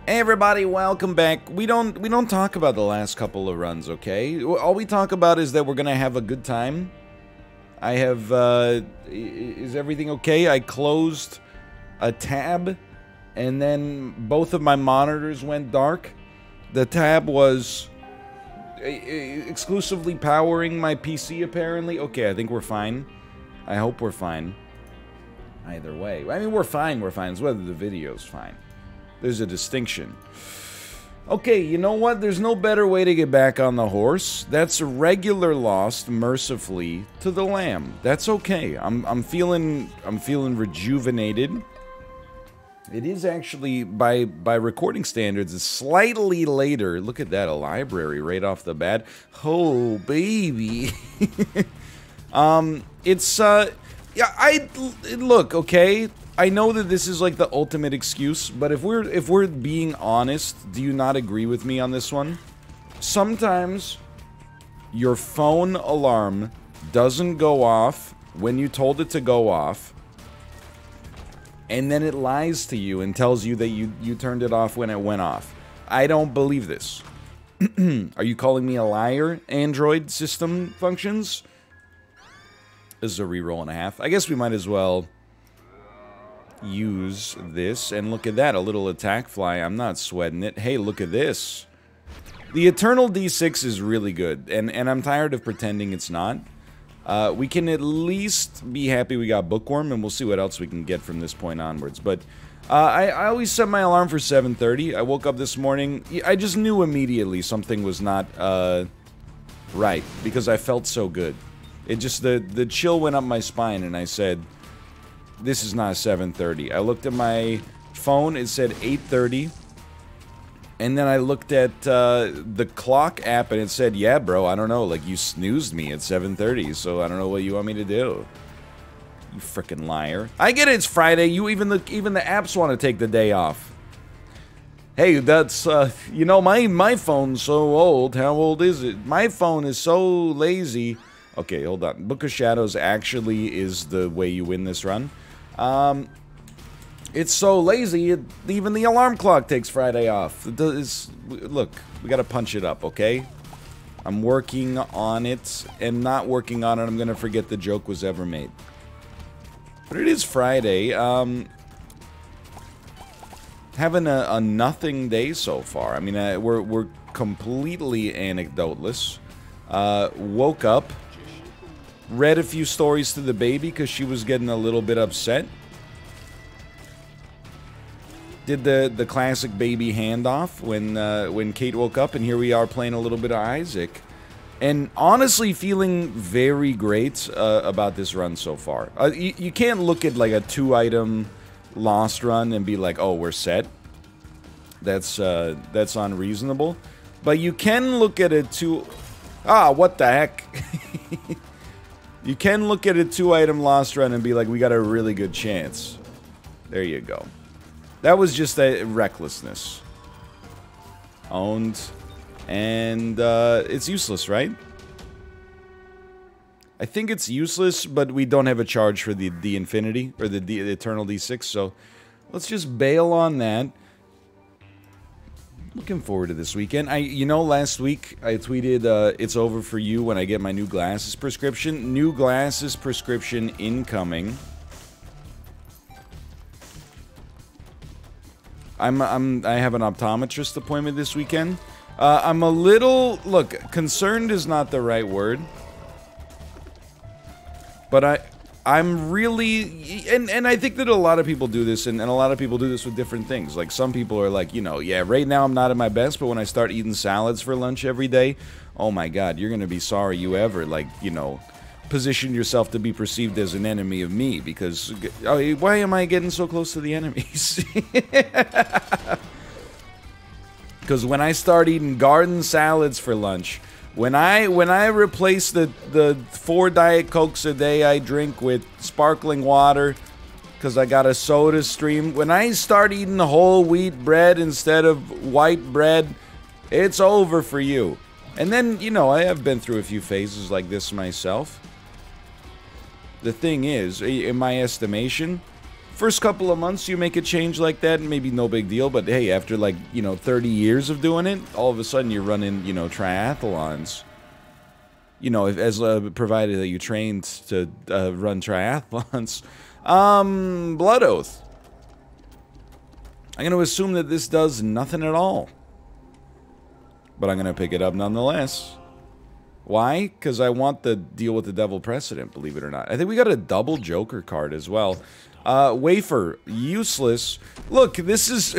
Hey everybody, welcome back. We don't talk about the last couple of runs, okay? All we talk about is that we're gonna have a good time. I have, is everything okay? I closed a tab, and then both of my monitors went dark. The tab was exclusively powering my PC, apparently. Okay, I think we're fine. I hope we're fine. Either way. I mean, we're fine, It's whether the video's fine. There's a distinction. Okay, you know what? There's no better way to get back on the horse. That's a regular lost, mercifully, to the lamb. That's okay. I'm feeling rejuvenated. It is actually, by recording standards, it's slightly later. Look at that, a library right off the bat. Oh, baby. Yeah, look, okay? I know that this is like the ultimate excuse, but if we're being honest, do you not agree with me on this one? Sometimes your phone alarm doesn't go off when you told it to go off, and then it lies to you and tells you that you turned it off when it went off. I don't believe this. Are you calling me a liar, Android system functions? This is a reroll and a half. I guess we might as well use this, and look at that, a little attack fly. I'm not sweating it. Hey, look at this. The Eternal D6 is really good, and I'm tired of pretending it's not. We can at least be happy we got Bookworm, and we'll see what else we can get from this point onwards. But I always set my alarm for 7:30. I woke up this morning. I just knew immediately something was not right, because I felt so good. It just, the chill went up my spine, and I said, this is not 7:30. I looked at my phone, it said 8:30. And then I looked at the clock app and it said, yeah, bro, I don't know, like you snoozed me at 7:30, so I don't know what you want me to do. You frickin' liar. I get it, it's Friday. Even the apps want to take the day off. Hey, that's, you know, my phone's so old. How old is it? My phone is so lazy. Okay, hold on. Book of Shadows actually is the way you win this run. It's so lazy, even the alarm clock takes Friday off. Look, we gotta punch it up, okay? I'm working on it, and not working on it, I'm gonna forget the joke was ever made. But it is Friday, having a nothing day so far. I mean, we're completely anecdoteless. Woke up, read a few stories to the baby because she was getting a little bit upset. Did the classic baby handoff when Kate woke up, and here we are playing a little bit of Isaac. And honestly feeling very great about this run so far. You can't look at like a 2-item lost run and be like, oh, we're set. That's unreasonable. But you can look at a what the heck? You can look at a 2-item lost run and be like, we got a really good chance. There you go. That was just a recklessness. Owned. And it's useless, right? I think it's useless, but we don't have a charge for the Infinity, or the Eternal D6, so let's just bail on that. Looking forward to this weekend. You know, last week I tweeted, it's over for you when I get my new glasses prescription. New glasses prescription incoming. I have an optometrist appointment this weekend. I'm a little, look, concerned is not the right word. But I'm really, and I think that a lot of people do this, and a lot of people do this with different things. Like, some people are like, you know, yeah, right now I'm not at my best, but when I start eating salads for lunch every day, oh my god, you're gonna be sorry you ever, like, you know, position yourself to be perceived as an enemy of me, because, why am I getting so close to the enemies? Because when I start eating garden salads for lunch, when I replace the 4 Diet Cokes a day I drink with sparkling water, because I got a soda stream, when I start eating whole wheat bread instead of white bread, it's over for you. And then, you know, I have been through a few phases like this myself. The thing is, in my estimation, First couple of months you make a change like that, maybe no big deal, but hey, after like, 30 years of doing it, all of a sudden you're running, triathlons. Provided that you trained to run triathlons. Blood Oath. I'm going to assume that this does nothing at all. But I'm going to pick it up nonetheless. Why? Because I want the deal with the devil precedent, believe it or not. I think we got a double Joker card as well. Wafer, useless. Look, this is...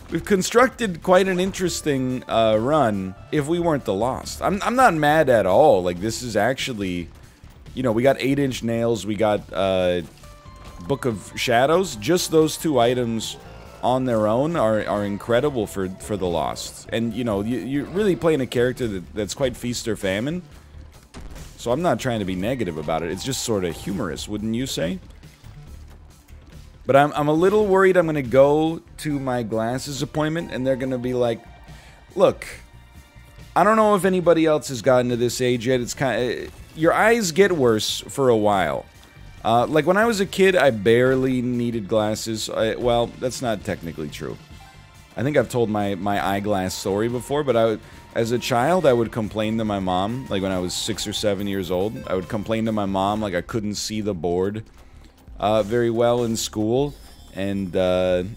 We've constructed quite an interesting run if we weren't the Lost. I'm not mad at all. Like, this is actually... we got 8-inch nails, we got Book of Shadows. Just those 2 items on their own are incredible for the Lost. And, you're really playing a character that's quite feast or famine. So I'm not trying to be negative about it. It's just sort of humorous, wouldn't you say? But I'm a little worried I'm going to go to my glasses appointment and they're going to be like, look, I don't know if anybody else has gotten to this age yet. It's kind of... Your eyes get worse for a while. Like when I was a kid, I barely needed glasses. Well, that's not technically true. I think I've told my eyeglass story before, but as a child, I would complain to my mom, like when I was 6 or 7 years old, I would complain to my mom like I couldn't see the board very well in school, and I'd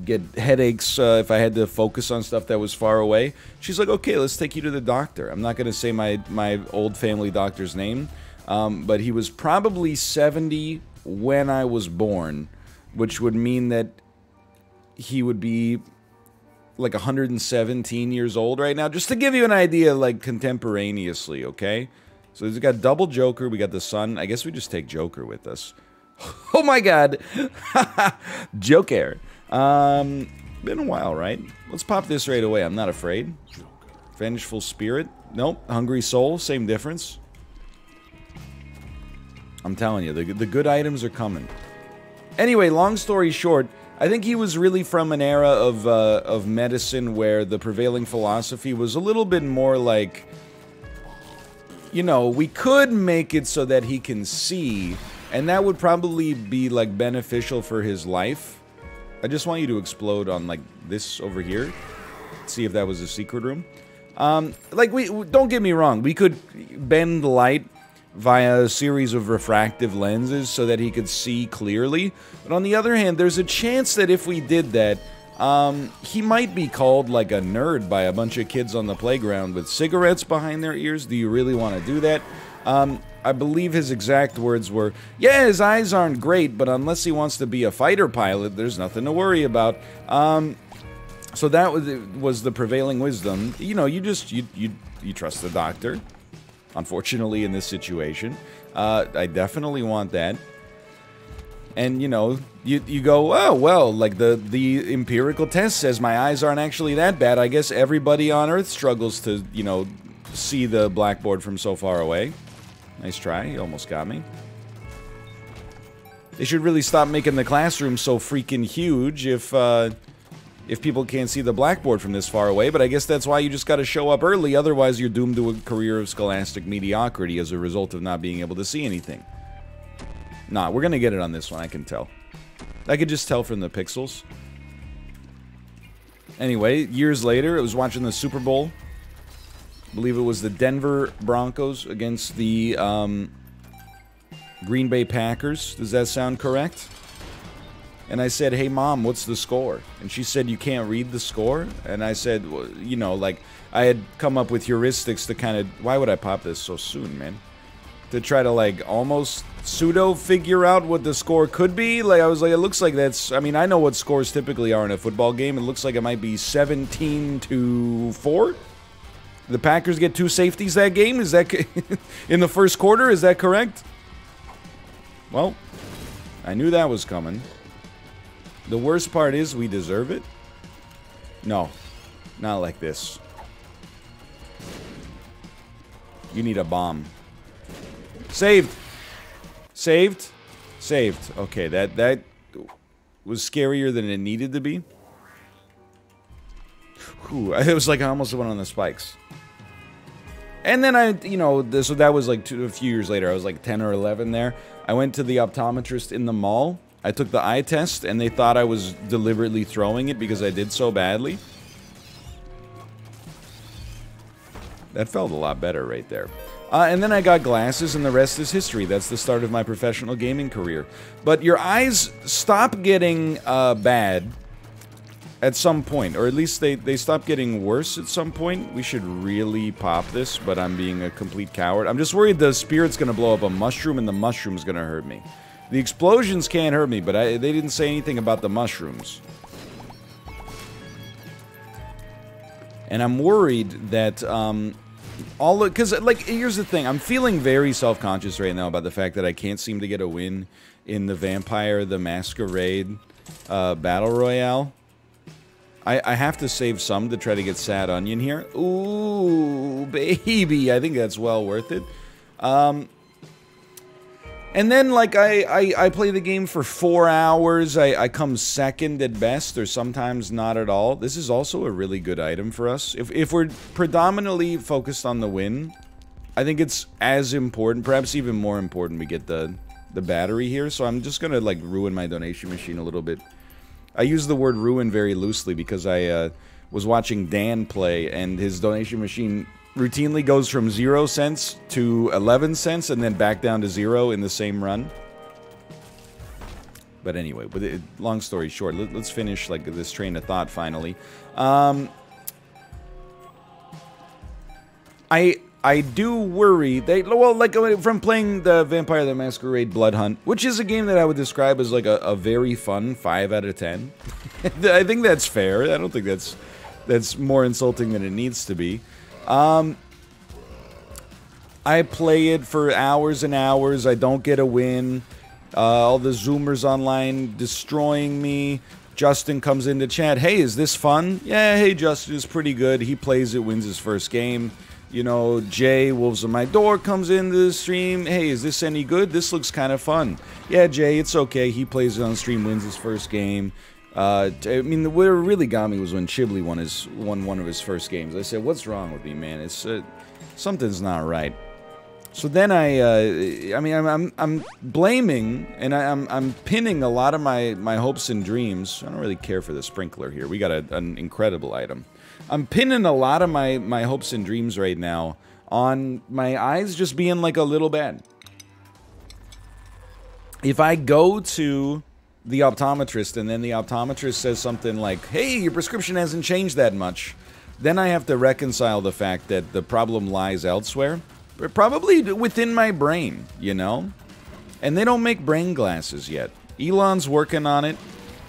get headaches if I had to focus on stuff that was far away. She's like, okay, let's take you to the doctor. I'm not going to say my old family doctor's name, but he was probably 70 when I was born, which would mean that he would be like 117 years old right now, just to give you an idea, like contemporaneously, okay? So we've got double Joker, we got the sun. I guess we just take Joker with us. Oh my god! Joker. Been a while, right? Let's pop this right away. I'm not afraid. Vengeful Spirit. Nope. Hungry Soul. Same difference. I'm telling you, the good items are coming. Anyway, long story short, I think he was really from an era of medicine where the prevailing philosophy was a little bit more like, we could make it so that he can see, and that would probably be, like, beneficial for his life. I just want you to explode on, like, this over here. See if that was a secret room. Don't get me wrong, we could bend light via a series of refractive lenses so that he could see clearly. But on the other hand, there's a chance that if we did that, he might be called like a nerd by a bunch of kids on the playground with cigarettes behind their ears. Do you really want to do that? I believe his exact words were, yeah, his eyes aren't great, but unless he wants to be a fighter pilot, there's nothing to worry about. So that was the prevailing wisdom. You trust the doctor. Unfortunately, in this situation, I definitely want that. And, you go, oh, well, like the empirical test says my eyes aren't actually that bad. I guess everybody on Earth struggles to, see the blackboard from so far away. Nice try. You almost got me. They should really stop making the classroom so freaking huge if people can't see the blackboard from this far away, but I guess that's why you just gotta show up early, otherwise you're doomed to a career of scholastic mediocrity as a result of not being able to see anything. Nah, we're gonna get it on this one, I can tell. I could just tell from the pixels. Anyway, years later, I was watching the Super Bowl. I believe it was the Denver Broncos against the Green Bay Packers. Does that sound correct? And I said, hey, Mom, what's the score? And she said, you can't read the score? And I said, well, like, I had come up with heuristics to kind of... Why would I pop this so soon, man? To try to, like, almost pseudo-figure out what the score could be. Like, I was like, it looks like that's... I mean, I know what scores typically are in a football game. It looks like it might be 17-4. The Packers get 2 safeties that game? Is that... in the first quarter? Is that correct? Well, I knew that was coming. The worst part is we deserve it. No, not like this. You need a bomb. Saved. Saved. Saved. Okay, that was scarier than it needed to be. Whew, it was like I almost went on the spikes. And then so that was like a few years later. I was like 10 or 11 there. I went to the optometrist in the mall. I took the eye test, and they thought I was deliberately throwing it because I did so badly. That felt a lot better right there. And then I got glasses, and the rest is history. That's the start of my professional gaming career. But your eyes stop getting bad at some point, or at least they stop getting worse at some point. We should really pop this, but I'm being a complete coward. I'm just worried the spirit's gonna blow up a mushroom, and the mushroom's gonna hurt me. The explosions can't hurt me, but they didn't say anything about the mushrooms. And I'm worried that, because, like, here's the thing. I'm feeling very self-conscious right now about the fact that I can't seem to get a win in the Vampire the Masquerade Battle Royale. I have to save some to try to get Sad Onion here. Ooh, baby. I think that's well worth it. And then, like, I play the game for 4 hours. I come second at best, or sometimes not at all. This is also a really good item for us. If we're predominantly focused on the win, I think it's as important, perhaps even more important, we get the battery here. So I'm just gonna, like, ruin my donation machine a little bit. I use the word ruin very loosely because I was watching Dan play, and his donation machine routinely goes from 0 cents to 11 cents and then back down to 0 in the same run. But anyway, long story short, let's finish like this train of thought finally. I do worry well, like, from playing the Vampire the Masquerade Blood Hunt, which is a game that I would describe as like a very fun 5 out of 10. I think that's fair. I don't think that's more insulting than it needs to be. I play it for hours and hours. I don't get a win. All the Zoomers online destroying me. Justin comes into chat. Hey, is this fun? Yeah, hey, Justin is pretty good. He plays it, wins his first game. You know, Jay, Wolves of My Door, comes into the stream. Hey, is this any good? This looks kind of fun. Yeah, Jay, it's okay. He plays it on stream, wins his first game. I mean, what really got me was when Chibley won one of his first games. I said, what's wrong with me, man? It's something's not right. So then I'm blaming, and I'm pinning a lot of my hopes and dreams. I don't really care for the sprinkler here. We got an incredible item. I'm pinning a lot of my hopes and dreams right now on my eyes just being like a little bad. If I go to the optometrist and then the optometrist says something like, hey, your prescription hasn't changed that much, then I have to reconcile the fact that the problem lies elsewhere. Probably within my brain, you know? And they don't make brain glasses yet. Elon's working on it.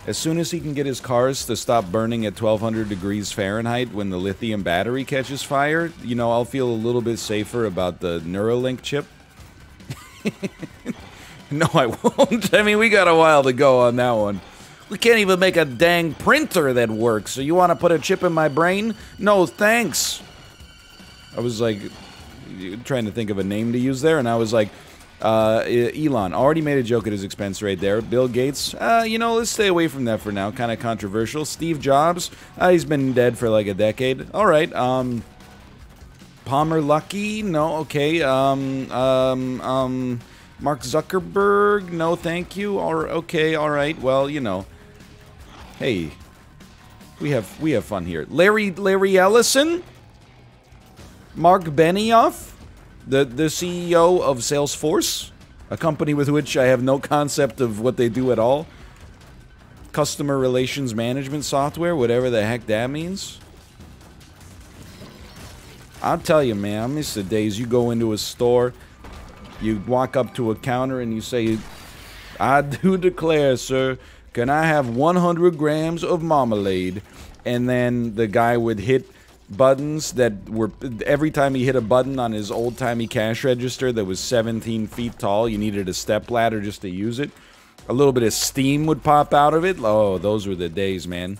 As soon as he can get his cars to stop burning at 1200 degrees Fahrenheit when the lithium battery catches fire, you know, I'll feel a little bit safer about the Neuralink chip. No, I won't. I mean, we got a while to go on that one. We can't even make a dang printer that works. So you want to put a chip in my brain? No, thanks. I was like trying to think of a name to use there, and I was like, Elon already made a joke at his expense right there. Bill Gates, you know, let's stay away from that for now. Kind of controversial. Steve Jobs, he's been dead for like a decade. All right. Palmer Luckey, no, okay. Mark Zuckerberg, no, thank you. Okay, all right. Well, you know, hey, we have fun here. Larry Ellison, Mark Benioff. The CEO of Salesforce, a company with which I have no concept of what they do at all. Customer relations management software, whatever the heck that means. I'll tell you, man, I miss the days you go into a store, you walk up to a counter and you say, I do declare, sir, can I have 100 grams of marmalade? And then the guy would hit buttons that were, every time he hit a button on his old-timey cash register that was 17 feet tall, you needed a stepladder just to use it. A little bit of steam would pop out of it. Oh, those were the days, man.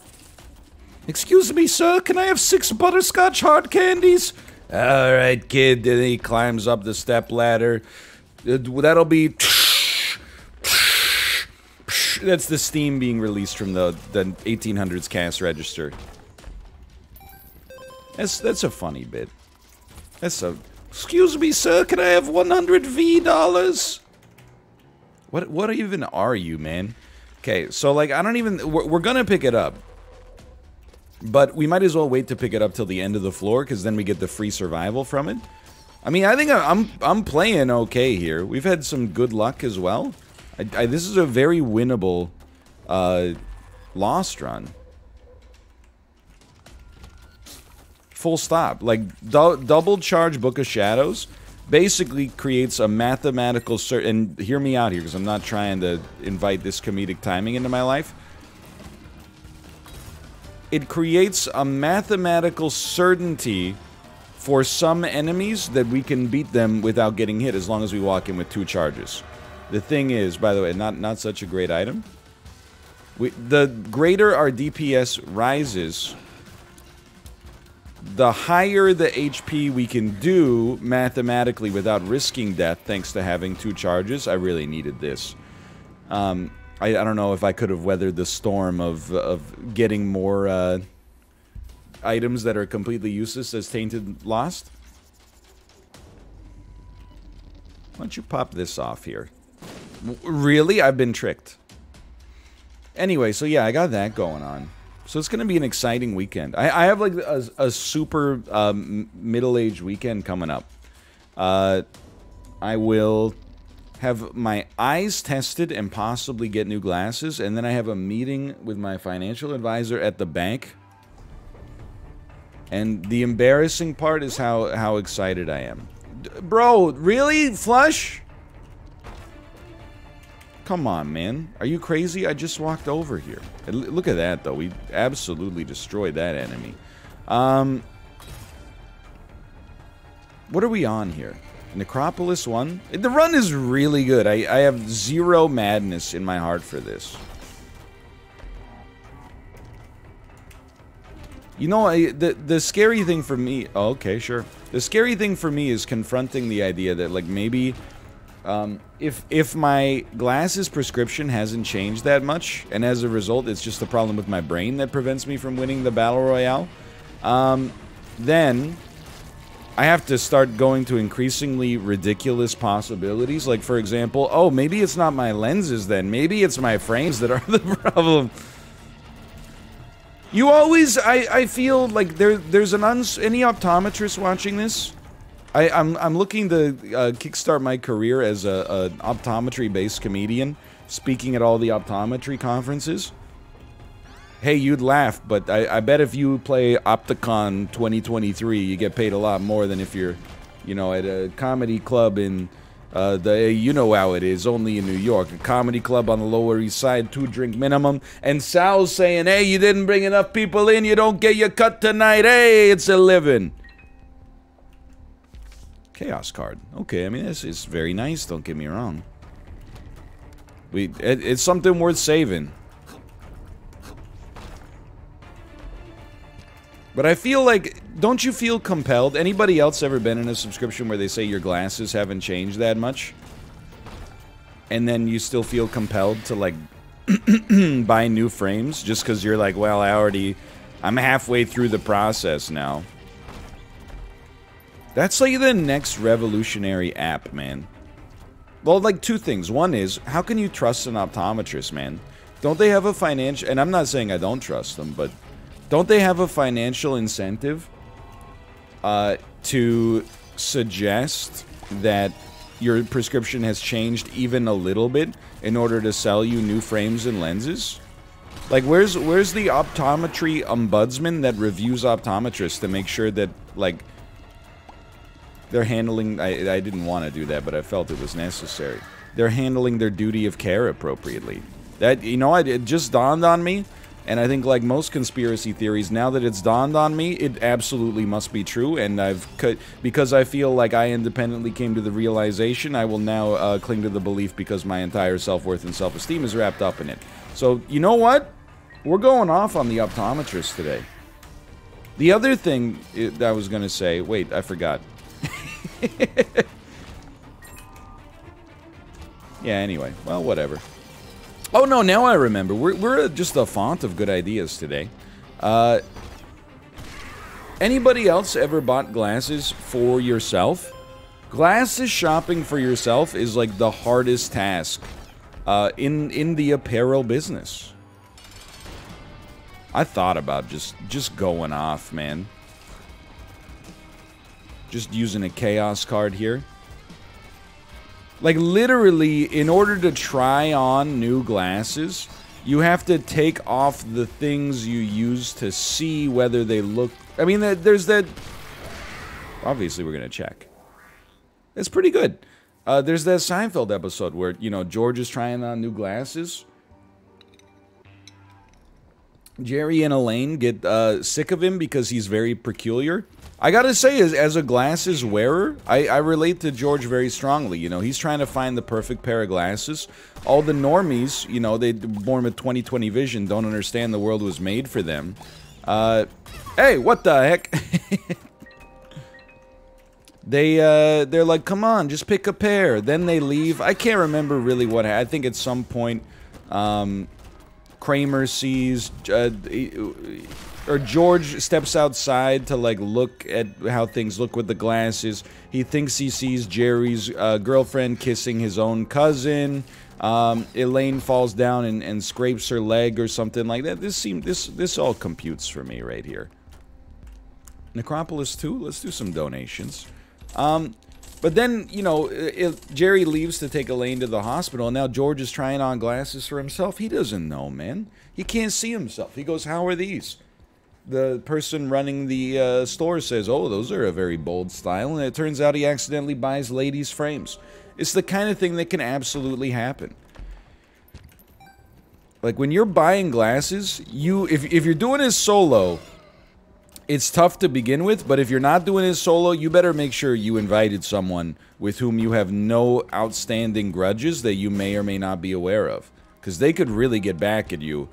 Excuse me, sir, can I have 6 butterscotch hard candies? All right, kid. Then he climbs up the stepladder. That'll be... That's the steam being released from the 1800s cash register. That's a funny bit. Excuse me, sir, can I have 100 V dollars? What even are you, man? Okay, so, like, I don't even... We're gonna pick it up. But we might as well wait to pick it up till the end of the floor, because then we get the free survival from it. I mean, I think I'm playing okay here. We've had some good luck as well. This is a very winnable Lost run. Full stop. Like, double charge Book of Shadows basically creates a mathematical and hear me out here, because I'm not trying to invite this comedic timing into my life. It creates a mathematical certainty for some enemies that we can beat them without getting hit, as long as we walk in with 2 charges. The thing is, by the way, not such a great item. The greater our DPS rises, the higher the HP we can do mathematically without risking death, thanks to having 2 charges. I really needed this. I don't know if I could have weathered the storm of getting more items that are completely useless as Tainted Lost. Why don't you pop this off here? Really? I've been tricked. Anyway, so yeah, I got that going on. So it's going to be an exciting weekend. I have like a super middle-aged weekend coming up. I will have my eyes tested and possibly get new glasses, and then I have a meeting with my financial advisor at the bank. And the embarrassing part is how excited I am. Bro, really? Flush? Come on, man. Are you crazy? I just walked over here. Look at that, though. We absolutely destroyed that enemy. What are we on here? Necropolis 1? The run is really good. I have zero madness in my heart for this. You know, the scary thing for me... Oh, okay, sure. The scary thing for me is confronting the idea that, like, maybe... if my glasses prescription hasn't changed that much, and as a result it's just a problem with my brain that prevents me from winning the Battle Royale, then I have to start going to increasingly ridiculous possibilities. Like, for example, oh, maybe it's not my lenses then. Maybe it's my frames that are the problem. You always... I feel like there's an any optometrist watching this? I'm looking to kickstart my career as an optometry-based comedian, speaking at all the optometry conferences. Hey, you'd laugh, but I bet if you play Opticon 2023, you get paid a lot more than if you're, you know, at a comedy club in you know how it is, only in New York. A comedy club on the Lower East Side, 2-drink minimum, and Sal's saying, hey, you didn't bring enough people in, you don't get your cut tonight, hey, it's a living. Chaos card. Okay, I mean, this is very nice, don't get me wrong. It's something worth saving. But I feel like, don't you feel compelled? Anybody else ever been in a subscription where they say your glasses haven't changed that much? And then you still feel compelled to, like, buy new frames just because you're like, well, I'm halfway through the process now. That's like the next revolutionary app, man. Well, like, 2 things. One is, how can you trust an optometrist, man? Don't they have a financial... And I'm not saying I don't trust them, but... Don't they have a financial incentive to suggest that your prescription has changed even a little bit in order to sell you new frames and lenses? Like, where's the optometry ombudsman that reviews optometrists to make sure that, like, they're handling... I didn't want to do that, but I felt it was necessary. They're handling their duty of care appropriately. That, you know, it just dawned on me. And I think, like most conspiracy theories, now that it's dawned on me, it absolutely must be true. And because I feel like I independently came to the realization, I will now cling to the belief because my entire self-worth and self-esteem is wrapped up in it. So, you know what? We're going off on the optometrist today. The other thing that I was going to say... Wait, I forgot. Yeah, anyway. Well, whatever. Oh, no, now I remember. We're just a font of good ideas today. Anybody else ever bought glasses for yourself? Glasses shopping for yourself is like the hardest task in the apparel business. I thought about just going off, man. Just using a chaos card here. Like, literally, in order to try on new glasses, you have to take off the things you use to see whether they look... I mean, there's that... Obviously, we're going to check. It's pretty good. There's that Seinfeld episode where, you know, George is trying on new glasses. Jerry and Elaine get sick of him because he's very peculiar. I gotta say, as a glasses wearer, I relate to George very strongly. You know, he's trying to find the perfect pair of glasses. All the normies, you know, they're born with 20/20 vision, don't understand the world was made for them. Hey, what the heck? They're like, come on, just pick a pair. Then they leave. I can't remember really what happened. I think at some point, Kramer sees, or George steps outside to, like, look at how things look with the glasses. He thinks he sees Jerry's girlfriend kissing his own cousin. Elaine falls down and scrapes her leg or something like that. This all computes for me right here. Necropolis 2, let's do some donations. But then, you know, Jerry leaves to take Elaine to the hospital, and now George is trying on glasses for himself. He doesn't know, man. He can't see himself. He goes, how are these? The person running the store says, oh, those are a very bold style, and it turns out he accidentally buys ladies' frames. It's the kind of thing that can absolutely happen. Like, when you're buying glasses, if you're doing it solo... It's tough to begin with, but if you're not doing it solo, you better make sure you invited someone with whom you have no outstanding grudges that you may or may not be aware of. Because they could really get back at you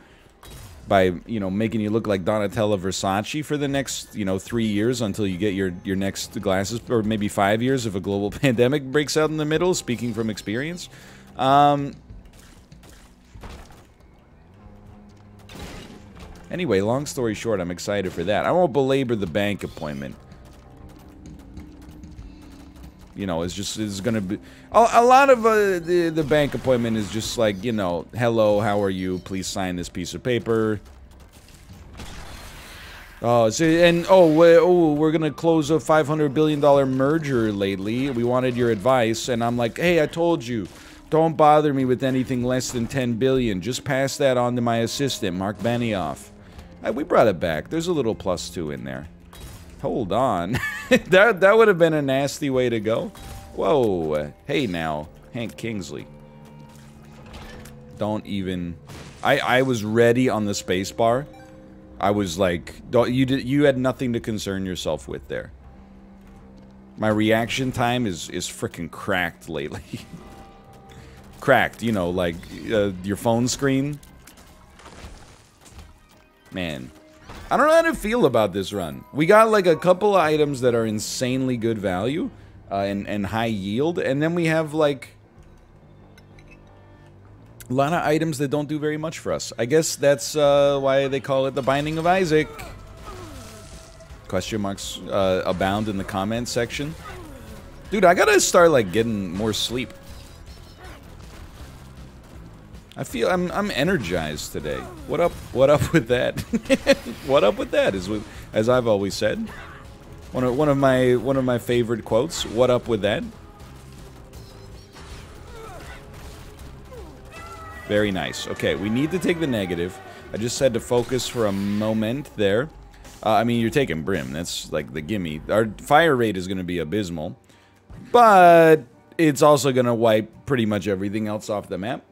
by, you know, making you look like Donatella Versace for the next, you know, 3 years until you get your next glasses, or maybe 5 years if a global pandemic breaks out in the middle, speaking from experience. Anyway, long story short, I'm excited for that. I won't belabor the bank appointment. You know, it's gonna be... A lot of the bank appointment is just like, you know, hello, how are you? Please sign this piece of paper. Oh, we're gonna close a $500 billion merger lately. We wanted your advice, and I'm like, hey, I told you. Don't bother me with anything less than $10 billion. Just pass that on to my assistant, Mark Benioff. We brought it back. There's a little +2 in there. Hold on. that would have been a nasty way to go. Whoa. Hey now, Hank Kingsley. Don't even... I was ready on the space bar. I was like, you had nothing to concern yourself with there. My reaction time is frickin' cracked lately. Cracked, you know, like your phone screen. Man, I don't know how to feel about this run. We got like a couple of items that are insanely good value and high yield, and then we have like a lot of items that don't do very much for us. I guess that's why they call it the Binding of Isaac. Question marks abound in the comment section. Dude, I gotta start like getting more sleep. I feel I'm energized today. What up with that? What up with that is as I've always said. One of my favorite quotes. What up with that? Very nice. Okay, we need to take the negative. I just had to focus for a moment there. I mean, you're taking Brim. That's like the gimme. Our fire rate is going to be abysmal. But it's also going to wipe pretty much everything else off the map.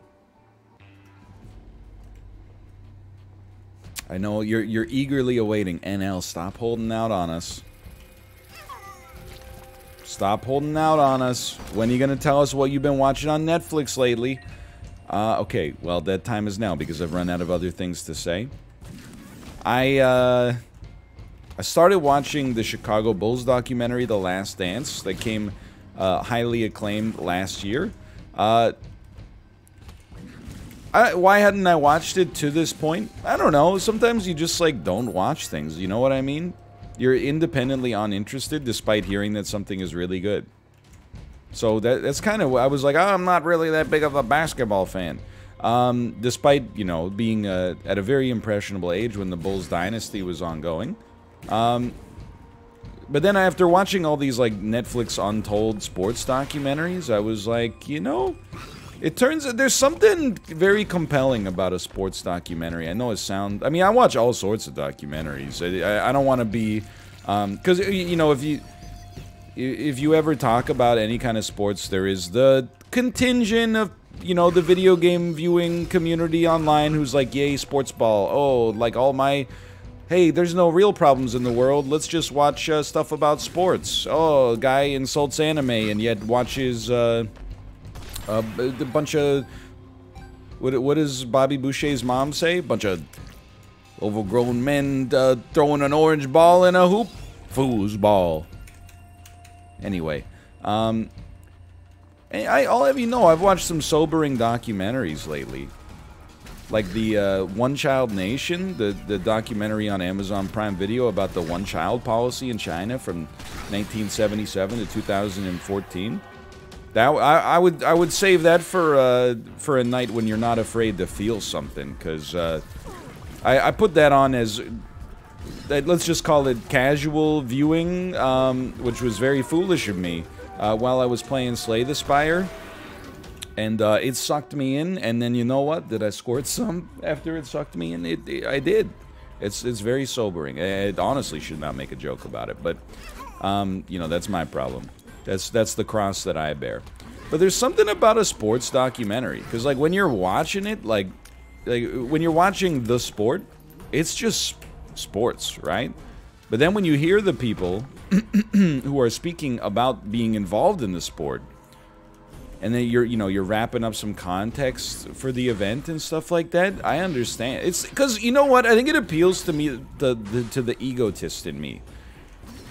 I know you're eagerly awaiting. NL, stop holding out on us. Stop holding out on us. When are you going to tell us what you've been watching on Netflix lately? Okay, well, that time is now because I've run out of other things to say. I started watching the Chicago Bulls documentary, The Last Dance, that came highly acclaimed last year. Why hadn't I watched it to this point? I don't know. Sometimes you just, like, don't watch things. You know what I mean? You're independently uninterested despite hearing that something is really good. So that's kind of... I was like, oh, I'm not really that big of a basketball fan. Despite, you know, being at a very impressionable age when the Bulls dynasty was ongoing. But then after watching all these, like, Netflix Untold sports documentaries, I was like, you know, it turns out there's something very compelling about a sports documentary. I know it sounds... I mean, I watch all sorts of documentaries. I don't want to be... Because, you know, if you ever talk about any kind of sports, there is the contingent of, you know, the video game viewing community online who's like, yay, sports ball. Oh, like all my... Hey, there's no real problems in the world. Let's just watch stuff about sports. Oh, a guy insults anime and yet watches a bunch of... What does Bobby Boucher's mom say? Bunch of overgrown men throwing an orange ball in a hoop. Foosball. Anyway, I'll have you know, I've watched some sobering documentaries lately. Like the One Child Nation, the documentary on Amazon Prime Video about the one-child policy in China from 1977 to 2014. That I would save that for a night when you're not afraid to feel something, because I put that on as, let's just call it casual viewing, which was very foolish of me while I was playing Slay the Spire. And it sucked me in, and then you know what? Did I squirt some after it sucked me in? I did. It's very sobering. I honestly should not make a joke about it, but you know, that's my problem. That's the cross that I bear. But there's something about a sports documentary, because like when you're watching it, like when you're watching the sport, it's just sports, right? But then when you hear the people who are speaking about being involved in the sport, and then you're wrapping up some context for the event and stuff like that, I understand. It's because, you know what, I think it appeals to me, to the egotist in me.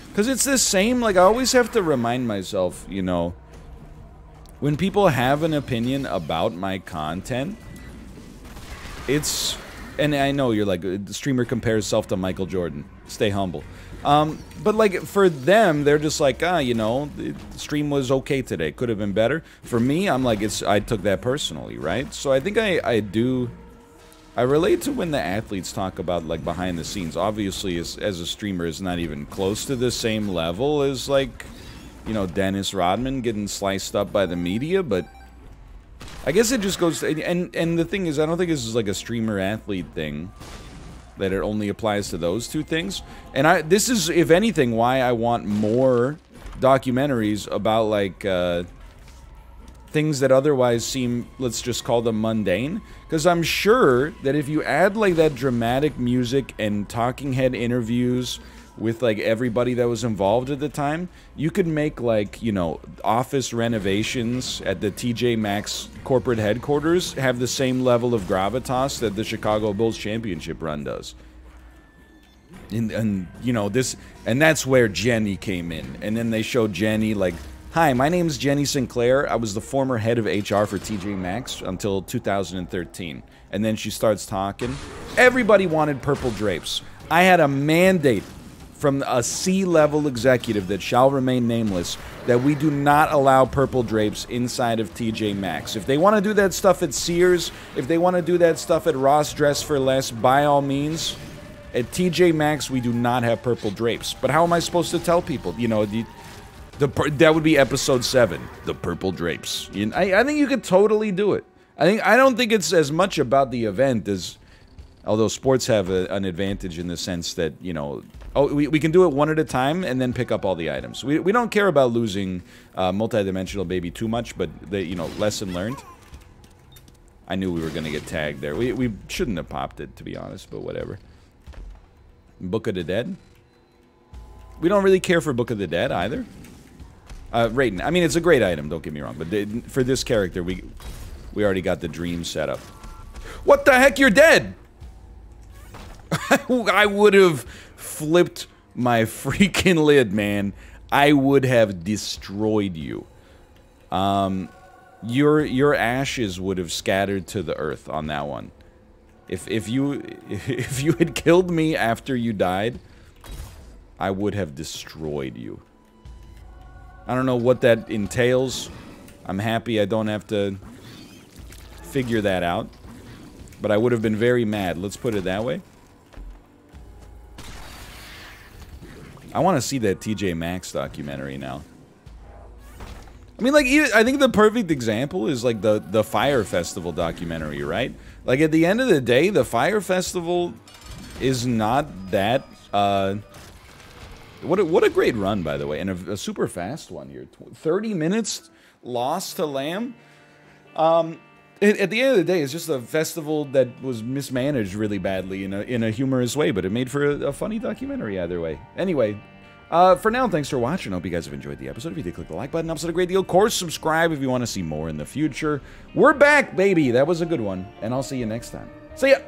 Because it's the same, like, I always have to remind myself, you know, when people have an opinion about my content, it's, and I know you're like, the streamer compares himself to Michael Jordan. Stay humble. But like, for them, they're just like, you know, the stream was okay today. Could have been better. For me, I'm like, I took that personally, right? So I think I relate to when the athletes talk about, like, behind the scenes. Obviously, as a streamer, is not even close to the same level as, like, you know, Dennis Rodman getting sliced up by the media, but I guess it just goes to, and the thing is, I don't think this is like a streamer-athlete thing, that it only applies to those two things. And this is, if anything, why I want more documentaries about, like, things that otherwise seem, let's just call them mundane. Because I'm sure that if you add, like, that dramatic music and talking head interviews with, like, everybody that was involved at the time, you could make, like, you know, office renovations at the TJ Maxx corporate headquarters have the same level of gravitas that the Chicago Bulls championship run does. And you know, this, and that's where Jenny came in. And then they showed Jenny, like, hi, my name's Jenny Sinclair. I was the former head of HR for TJ Maxx until 2013. And then she starts talking. Everybody wanted purple drapes. I had a mandate from a C-level executive that shall remain nameless that we do not allow purple drapes inside of TJ Maxx. If they want to do that stuff at Sears, if they want to do that stuff at Ross Dress for Less, by all means. At TJ Maxx, we do not have purple drapes. But how am I supposed to tell people? You know, that would be episode 7, the purple drapes. I think you could totally do it. I don't think it's as much about the event as, although sports have an advantage in the sense that, you know, we can do it one at a time and then pick up all the items. We don't care about losing multidimensional baby too much, but you know, lesson learned. I knew we were gonna get tagged there. We shouldn't have popped it, to be honest, but whatever. Book of the Dead. We don't really care for Book of the Dead either. Raiden. I mean, it's a great item. Don't get me wrong, but for this character, we already got the dream set up. What the heck? You're dead. I would have flipped my freaking lid, man. I would have destroyed you. Your ashes would have scattered to the earth on that one. If you had killed me after you died, I would have destroyed you. I don't know what that entails. I'm happy I don't have to figure that out. but I would have been very mad. Let's put it that way. I want to see that TJ Maxx documentary now. I mean, like, I think the perfect example is, like, the Fyre Festival documentary, right? Like, at the end of the day, the Fyre Festival is not that, What a great run, by the way, and a super fast one here. 30 minutes lost to Lamb. At the end of the day, it's just a festival that was mismanaged really badly in a humorous way, but it made for a funny documentary either way. Anyway, for now, thanks for watching. I hope you guys have enjoyed the episode. If you did, click the like button. Helps out a great deal. Of course, subscribe if you want to see more in the future. We're back, baby. That was a good one, and I'll see you next time. See ya!